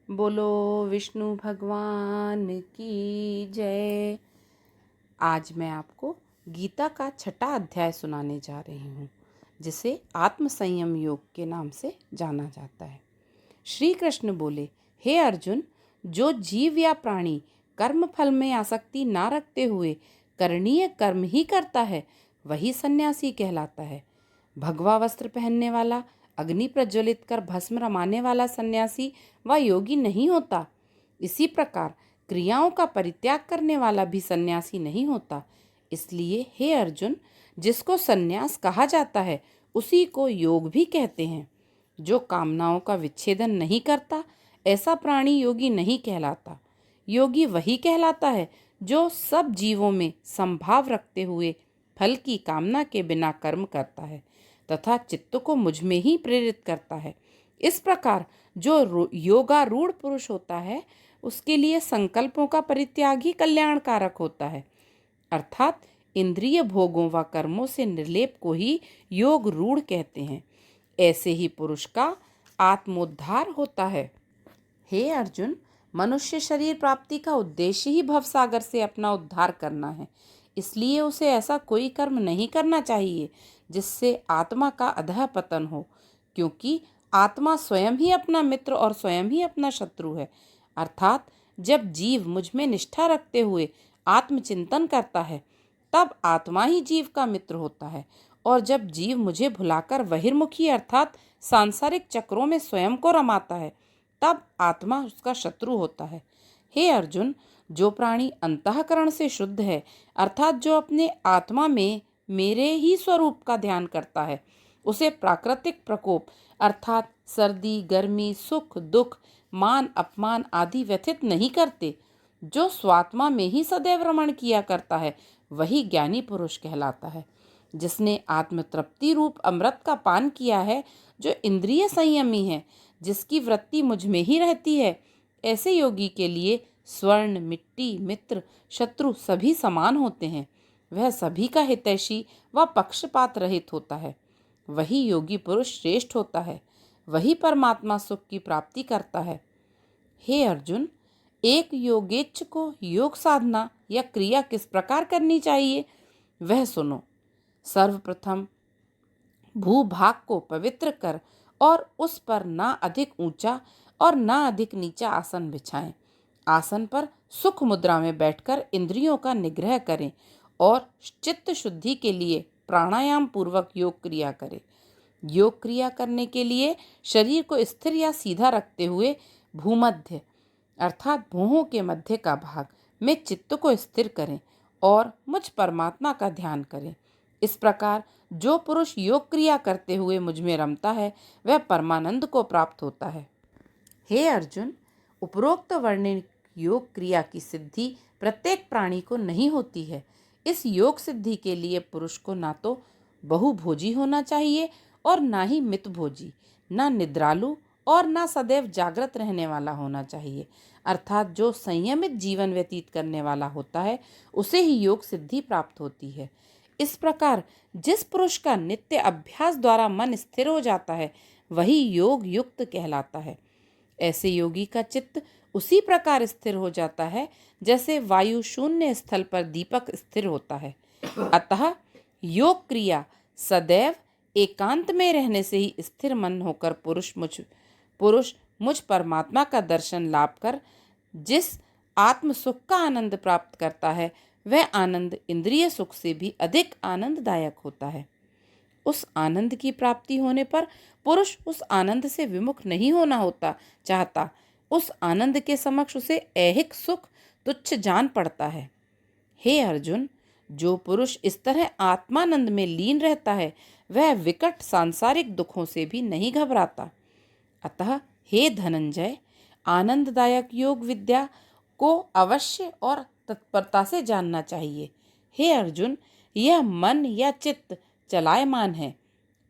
बोलो विष्णु भगवान की जय। आज मैं आपको गीता का छठा अध्याय सुनाने जा रही हूँ, जिसे आत्म संयम योग के नाम से जाना जाता है। श्री कृष्ण बोले, हे अर्जुन, जो जीव या प्राणी कर्म फल में आसक्ति ना रखते हुए करणीय कर्म ही करता है, वही सन्यासी कहलाता है। भगवा वस्त्र पहनने वाला, अग्नि प्रज्वलित कर भस्म रमाने वाला सन्यासी व योगी नहीं होता। इसी प्रकार क्रियाओं का परित्याग करने वाला भी सन्यासी नहीं होता। इसलिए हे अर्जुन, जिसको सन्यास कहा जाता है उसी को योग भी कहते हैं। जो कामनाओं का विच्छेदन नहीं करता, ऐसा प्राणी योगी नहीं कहलाता। योगी वही कहलाता है जो सब जीवों में संभाव रखते हुए फल की कामना के बिना कर्म करता है तथा चित्त को मुझ में ही प्रेरित करता है। इस प्रकार जो योगारूढ़ पुरुष होता है, उसके लिए संकल्पों का परित्याग ही कल्याणकारक होता है। अर्थात इंद्रिय भोगों व कर्मों से निर्लेप को ही योग रूढ़ कहते हैं। ऐसे ही पुरुष का आत्मोद्धार होता है। हे अर्जुन, मनुष्य शरीर प्राप्ति का उद्देश्य ही भवसागर से अपना उद्धार करना है। इसलिए उसे ऐसा कोई कर्म नहीं करना चाहिए जिससे आत्मा का अधः पतन हो, क्योंकि आत्मा स्वयं ही अपना मित्र और स्वयं ही अपना शत्रु है। अर्थात जब जीव मुझ में निष्ठा रखते हुए आत्मचिंतन करता है, तब आत्मा ही जीव का मित्र होता है, और जब जीव मुझे भुलाकर बहिर्मुखी अर्थात सांसारिक चक्रों में स्वयं को रमाता है, तब आत्मा उसका शत्रु होता है। हे अर्जुन, जो प्राणी अंतःकरण से शुद्ध है, अर्थात जो अपने आत्मा में मेरे ही स्वरूप का ध्यान करता है, उसे प्राकृतिक प्रकोप अर्थात सर्दी गर्मी सुख दुख मान अपमान आदि व्यथित नहीं करते। जो स्वात्मा में ही सदैव रमण किया करता है, वही ज्ञानी पुरुष कहलाता है। जिसने आत्मतृप्ति रूप अमृत का पान किया है, जो इंद्रिय संयमी है, जिसकी वृत्ति मुझ में ही रहती है, ऐसे योगी के लिए स्वर्ण मिट्टी मित्र शत्रु सभी समान होते हैं। वह सभी का हितैषी व पक्षपात रहित होता है। वही योगी पुरुष श्रेष्ठ होता है। वही परमात्मा सुख की प्राप्ति करता है। हे अर्जुन, एक योगेच्छ को योग साधना या क्रिया किस प्रकार करनी चाहिए, वह सुनो। सर्वप्रथम भूभाग को पवित्र कर और उस पर ना अधिक ऊंचा और ना अधिक नीचा आसन बिछाएं। आसन पर सुख मुद्रा में बैठकर इंद्रियों का निग्रह करें और चित्त शुद्धि के लिए प्राणायाम पूर्वक योग क्रिया करें। योग क्रिया करने के लिए शरीर को स्थिर या सीधा रखते हुए भूमध्य अर्थात भुवों के मध्य का भाग में चित्त को स्थिर करें और मुझ परमात्मा का ध्यान करें। इस प्रकार जो पुरुष योग क्रिया करते हुए मुझ में रमता है, वह परमानंद को प्राप्त होता है। हे अर्जुन, उपरोक्त वर्णित योग क्रिया की सिद्धि प्रत्येक प्राणी को नहीं होती है। इस योग सिद्धि के लिए पुरुष को ना तो बहुभोजी होना चाहिए और ना ही मितभोजी, ना निद्रालु और ना सदैव जागृत रहने वाला होना चाहिए। अर्थात जो संयमित जीवन व्यतीत करने वाला होता है, उसे ही योग सिद्धि प्राप्त होती है। इस प्रकार जिस पुरुष का नित्य अभ्यास द्वारा मन स्थिर हो जाता है, वही योग युक्त कहलाता है। ऐसे योगी का चित्त उसी प्रकार स्थिर हो जाता है जैसे वायु शून्य स्थल पर दीपक स्थिर होता है। अतः योग क्रिया सदैव एकांत में रहने से ही स्थिर मन होकर पुरुष मुझ परमात्मा का दर्शन लाभ कर जिस आत्म सुख का आनंद प्राप्त करता है, वह आनंद इंद्रिय सुख से भी अधिक आनंददायक होता है। उस आनंद की प्राप्ति होने पर पुरुष उस आनंद से विमुख नहीं होना होता चाहता। उस आनंद के समक्ष उसे ऐहिक सुख तुच्छ जान पड़ता है। हे अर्जुन, जो पुरुष इस तरह आत्मानंद में लीन रहता है, वह विकट सांसारिक दुखों से भी नहीं घबराता। अतः हे धनंजय, आनंददायक योग विद्या को अवश्य और तत्परता से जानना चाहिए। हे अर्जुन, यह मन या चित्त चलायमान है।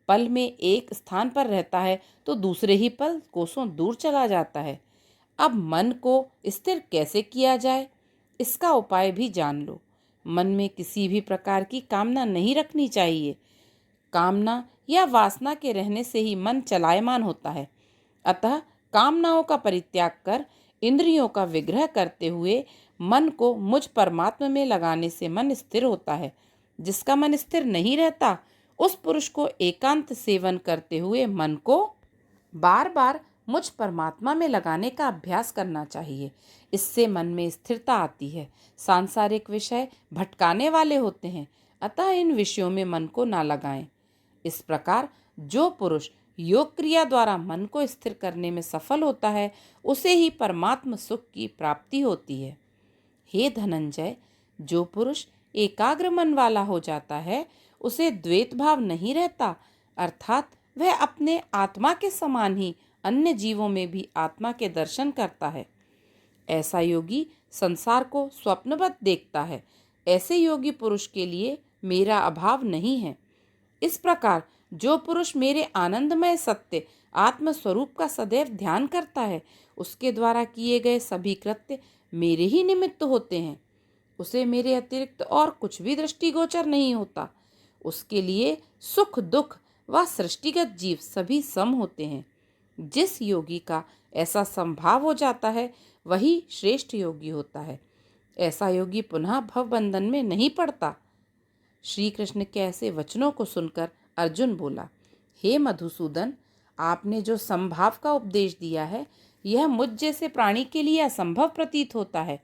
पल में एक स्थान पर रहता है तो दूसरे ही पल कोसों दूर चला जाता है। अब मन को स्थिर कैसे किया जाए, इसका उपाय भी जान लो। मन में किसी भी प्रकार की कामना नहीं रखनी चाहिए। कामना या वासना के रहने से ही मन चलायमान होता है। अतः कामनाओं का परित्याग कर इंद्रियों का विग्रह करते हुए मन को मुझ परमात्मा में लगाने से मन स्थिर होता है। जिसका मन स्थिर नहीं रहता, उस पुरुष को एकांत सेवन करते हुए मन को बार बार मुझ परमात्मा में लगाने का अभ्यास करना चाहिए। इससे मन में स्थिरता आती है। सांसारिक विषय भटकाने वाले होते हैं, अतः इन विषयों में मन को ना लगाएं। इस प्रकार जो पुरुष योग क्रिया द्वारा मन को स्थिर करने में सफल होता है, उसे ही परमात्म सुख की प्राप्ति होती है। हे धनंजय, जो पुरुष एकाग्र मन वाला हो जाता है, उसे द्वैत भाव नहीं रहता, अर्थात वह अपने आत्मा के समान ही अन्य जीवों में भी आत्मा के दर्शन करता है। ऐसा योगी संसार को स्वप्नवत देखता है। ऐसे योगी पुरुष के लिए मेरा अभाव नहीं है। इस प्रकार जो पुरुष मेरे आनंदमय सत्य आत्म स्वरूप का सदैव ध्यान करता है, उसके द्वारा किए गए सभी कृत्य मेरे ही निमित्त होते हैं। उसे मेरे अतिरिक्त और कुछ भी दृष्टिगोचर नहीं होता। उसके लिए सुख दुख व सृष्टिगत जीव सभी सम होते हैं। जिस योगी का ऐसा संभाव हो जाता है, वही श्रेष्ठ योगी होता है। ऐसा योगी पुनः भव बंधन में नहीं पड़ता। श्री कृष्ण के ऐसे वचनों को सुनकर अर्जुन बोला, हे मधुसूदन, आपने जो संभाव का उपदेश दिया है, यह मुझ जैसे प्राणी के लिए असंभव प्रतीत होता है,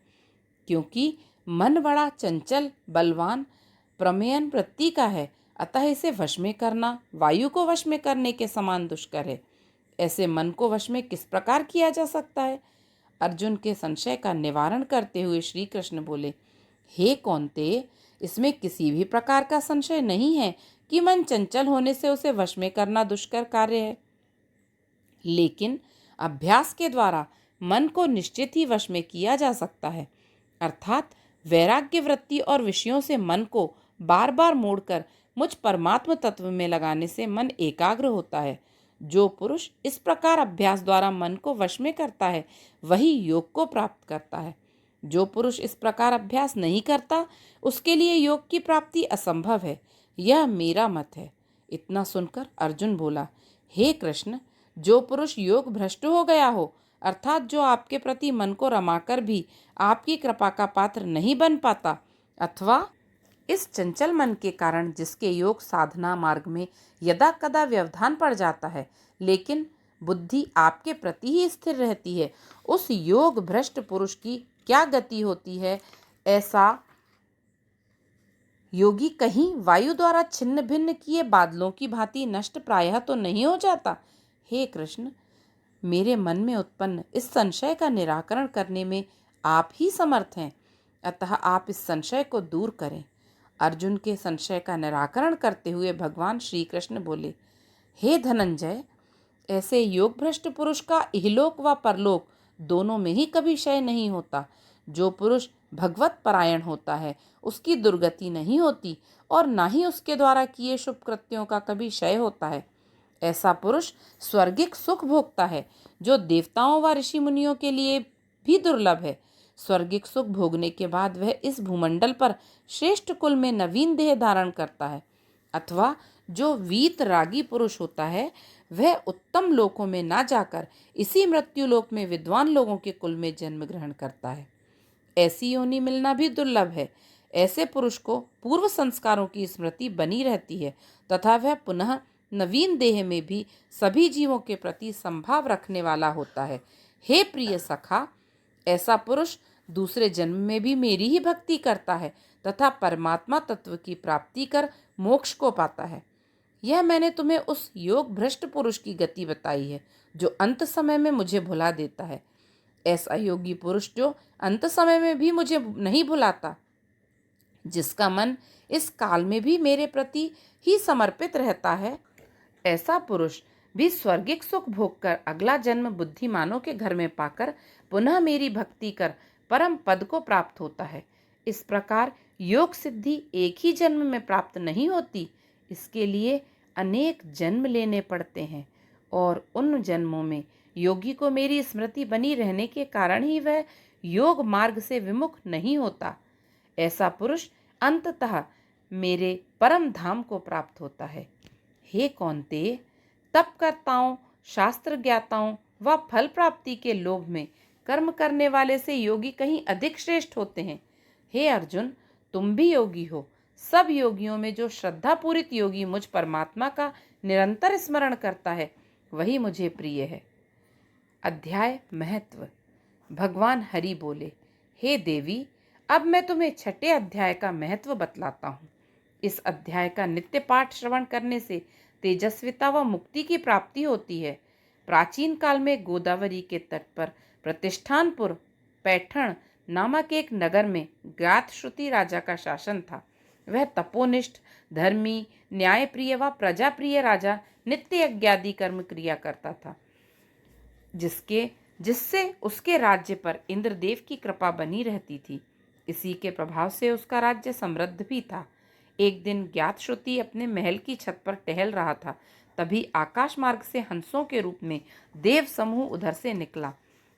क्योंकि मन बड़ा चंचल, बलवान, प्रमेयन वृत्ति का है। अतः इसे वश में करना वायु को वश में करने के समान दुष्कर है। ऐसे मन को वश में किस प्रकार किया जा सकता है? अर्जुन के संशय का निवारण करते हुए श्री कृष्ण बोले, हे कौन्तेय, इसमें किसी भी प्रकार का संशय नहीं है कि मन चंचल होने से उसे वश में करना दुष्कर कार्य है। लेकिन अभ्यास के द्वारा मन को निश्चित ही वश में किया जा सकता है। अर्थात वैराग्य वृत्ति और विषयों से मन को बार बार मोड़कर मुझ परमात्म तत्व में लगाने से मन एकाग्र होता है। जो पुरुष इस प्रकार अभ्यास द्वारा मन को वश में करता है, वही योग को प्राप्त करता है। जो पुरुष इस प्रकार अभ्यास नहीं करता, उसके लिए योग की प्राप्ति असंभव है। यह मेरा मत है। इतना सुनकर अर्जुन बोला, हे कृष्ण, जो पुरुष योग भ्रष्ट हो गया हो, अर्थात जो आपके प्रति मन को रमाकर भी आपकी कृपा का पात्र नहीं बन पाता, अथवा इस चंचल मन के कारण जिसके योग साधना मार्ग में यदा कदा व्यवधान पड़ जाता है, लेकिन बुद्धि आपके प्रति ही स्थिर रहती है, उस योग भ्रष्ट पुरुष की क्या गति होती है? ऐसा योगी कहीं वायु द्वारा छिन्न भिन्न किए बादलों की भांति नष्ट प्रायः तो नहीं हो जाता। हे कृष्ण, मेरे मन में उत्पन्न इस संशय का निराकरण करने में आप ही समर्थ हैं, अतः आप इस संशय को दूर करें। अर्जुन के संशय का निराकरण करते हुए भगवान श्री कृष्ण बोले, हे धनंजय, ऐसे योग भ्रष्ट पुरुष का इहलोक व परलोक दोनों में ही कभी क्षय नहीं होता। जो पुरुष भगवत परायण होता है, उसकी दुर्गति नहीं होती और ना ही उसके द्वारा किए शुभ कृत्यों का कभी क्षय होता है। ऐसा पुरुष स्वर्गिक सुख भोगता है, जो देवताओं व ऋषि मुनियों के लिए भी दुर्लभ है। स्वर्गिक सुख भोगने के बाद वह इस भूमंडल पर श्रेष्ठ कुल में नवीन देह धारण करता है। अथवा जो वीत रागी पुरुष होता है, वह उत्तम लोकों में ना जाकर इसी मृत्यु लोक में विद्वान लोगों के कुल में जन्म ग्रहण करता है। ऐसी योनि मिलना भी दुर्लभ है। ऐसे पुरुष को पूर्व संस्कारों की स्मृति बनी रहती है तथा वह पुनः नवीन देह में भी सभी जीवों के प्रति संभाव रखने वाला होता है। हे प्रिय सखा, ऐसा पुरुष दूसरे जन्म में भी मेरी ही भक्ति करता है तथा परमात्मा तत्व की प्राप्ति कर मोक्ष को पाता है। यह मैंने तुम्हें उस योग भ्रष्ट पुरुष की गति बताई है, जो अंत समय में मुझे भुला देता है। ऐसा योगी पुरुष जो अंत समय में भी मुझे नहीं भुलाता, जिसका मन इस काल में भी मेरे प्रति ही समर्पित रहता है, ऐसा पुरुष भी स्वर्गिक सुख भोगकर अगला जन्म बुद्धिमानों के घर में पाकर पुनः मेरी भक्ति कर परम पद को प्राप्त होता है। इस प्रकार योग सिद्धि एक ही जन्म में प्राप्त नहीं होती, इसके लिए अनेक जन्म लेने पड़ते हैं और उन जन्मों में योगी को मेरी स्मृति बनी रहने के कारण ही वह योग मार्ग से विमुख नहीं होता। ऐसा पुरुष अंततः मेरे परम धाम को प्राप्त होता है। हे कौन्तेय, तप कर्ताओं, शास्त्र ज्ञाताओं व फल प्राप्ति के लोभ में कर्म करने वाले से योगी कहीं अधिक श्रेष्ठ होते हैं। हे अर्जुन, तुम भी योगी हो। सब योगियों में जो श्रद्धापूरित योगी मुझ परमात्मा का निरंतर स्मरण करता है, वही मुझे प्रिय है। अध्याय महत्व। भगवान हरि बोले, हे देवी, अब मैं तुम्हें छठे अध्याय का महत्व बतलाता हूँ। इस अध्याय का नित्य पाठ श्रवण करने से तेजस्विता व मुक्ति की प्राप्ति होती है। प्राचीन काल में गोदावरी के तट पर प्रतिष्ठानपुर पैठण नामक एक नगर में ज्ञातश्रुति राजा का शासन था। वह तपोनिष्ठ, धर्मी, न्यायप्रिय व प्रजाप्रिय राजा नित्य यज्ञादि कर्म क्रिया करता था, जिससे उसके राज्य पर इंद्रदेव की कृपा बनी रहती थी। इसी के प्रभाव से उसका राज्य समृद्ध भी था। एक दिन ज्ञातश्रुति अपने महल की छत पर टहल रहा था। तभी आकाश मार्ग से हंसों के रूप में देव समूह उधर से निकला।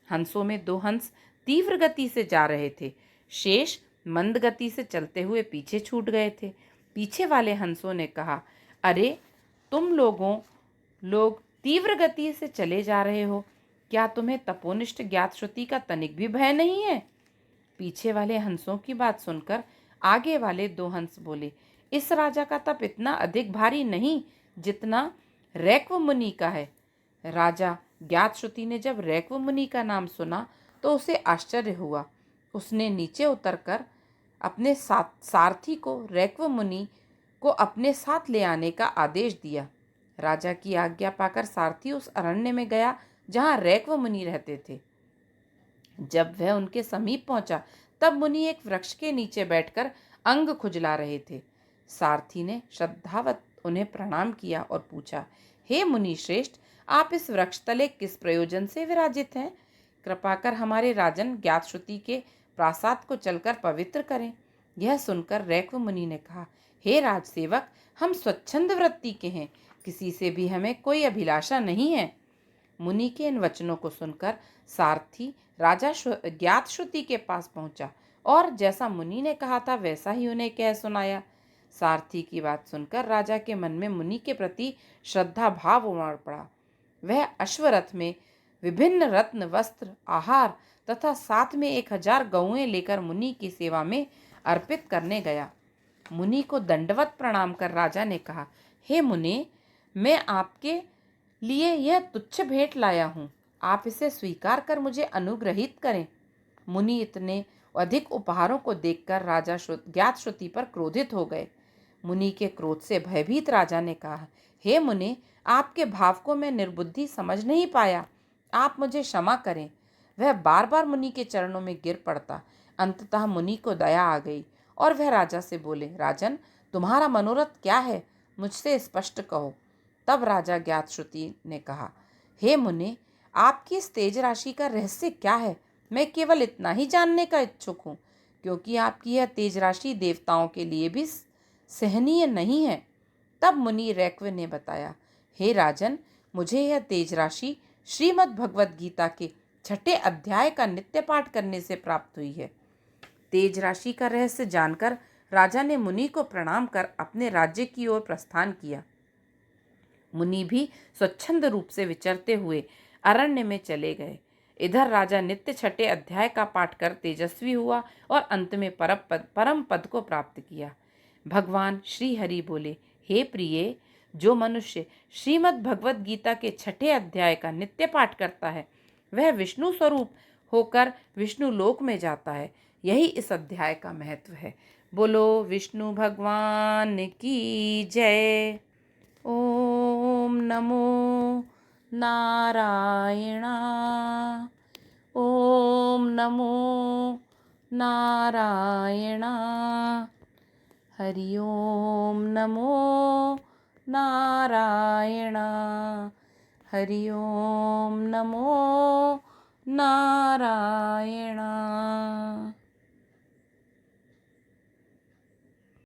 हंसों में 2 हंस तीव्र गति से जा रहे थे। शेष मंद गति से चलते हुए पीछे छूट गए थे। पीछे वाले हंसों ने कहा, अरे तुम लोग तीव्र गति से चले जा रहे हो, क्या तुम्हें तपोनिष्ठ ज्ञातश्रुति का तनिक भी भय नहीं है? पीछे वाले हंसों की बात सुनकर आगे वाले 2 हंस बोले, इस राजा का तप इतना अधिक भारी नहीं जितना रैक्व मुनि का है। राजा ज्ञातश्रुति ने जब रैक्व मुनि का नाम सुना तो उसे आश्चर्य हुआ। उसने नीचे उतरकर अपने सारथी को रैक्व मुनि को अपने साथ ले आने का आदेश दिया। राजा की आज्ञा पाकर सारथी उस अरण्य में गया जहाँ रैक्व मुनि रहते थे। जब वह उनके समीप पहुंचा तब मुनि एक वृक्ष के नीचे बैठकर अंग खुजला रहे थे। सारथी ने श्रद्धावत उन्हें प्रणाम किया और पूछा, हे मुनि श्रेष्ठ, आप इस वृक्ष तले किस प्रयोजन से विराजित हैं? कृपा कर हमारे राजन ज्ञातश्रुति के प्रासाद को चलकर पवित्र करें। यह सुनकर रैक्व मुनि ने कहा, हे राजसेवक, हम स्वच्छंद वृत्ति के हैं, किसी से भी हमें कोई अभिलाषा नहीं है। मुनि के इन वचनों को सुनकर सारथी राजा ज्ञातश्रुति के पास पहुंचा और जैसा मुनि ने कहा था वैसा ही उन्हें कह सुनाया। सारथी की बात सुनकर राजा के मन में मुनि के प्रति श्रद्धा भाव उमड़ पड़ा। वह अश्वरथ में विभिन्न रत्न, वस्त्र, आहार तथा साथ में 1000 गौएं लेकर मुनि की सेवा में अर्पित करने गया। मुनि को दंडवत प्रणाम कर राजा ने कहा, हे मुनि, मैं आपके लिए यह तुच्छ भेंट लाया हूँ, आप इसे स्वीकार कर मुझे अनुग्रहित करें। मुनि इतने अधिक उपहारों को देखकर राजा ज्ञातश्रुति पर क्रोधित हो गए। मुनि के क्रोध से भयभीत राजा ने कहा, हे मुनि, आपके भाव को मैं निर्बुद्धि समझ नहीं पाया, आप मुझे क्षमा करें। वह बार बार मुनि के चरणों में गिर पड़ता। अंततः मुनि को दया आ गई और वह राजा से बोले, राजन, तुम्हारा मनोरथ क्या है, मुझसे स्पष्ट कहो। तब राजा ज्ञातश्रुति ने कहा, हे मुनि, आपकी इस तेज राशि का रहस्य क्या है? मैं केवल इतना ही जानने का इच्छुक हूँ, क्योंकि आपकी यह तेज राशि देवताओं के लिए भी सहनीय नहीं है। तब मुनि रैक्व ने बताया, हे राजन, मुझे यह तेज राशि श्रीमद् भगवद गीता के 6ठे अध्याय का नित्य पाठ करने से प्राप्त हुई है। तेज राशि का रहस्य जानकर राजा ने मुनि को प्रणाम कर अपने राज्य की ओर प्रस्थान किया। मुनि भी स्वच्छंद रूप से विचरते हुए अरण्य में चले गए। इधर राजा नित्य 6ठे अध्याय का पाठ कर तेजस्वी हुआ और अंत में परम पद को प्राप्त किया। भगवान श्री हरि बोले, हे प्रिय, जो मनुष्य श्रीमद् भगवद गीता के 6ठे अध्याय का नित्य पाठ करता है वह विष्णु स्वरूप होकर विष्णु लोक में जाता है। यही इस अध्याय का महत्व है। बोलो विष्णु भगवान की जय। ओम नमो नारायणा। ओम नमो नारायणा। हरि ओम नमो नारायणा। हरि ओम नमो नारायणा।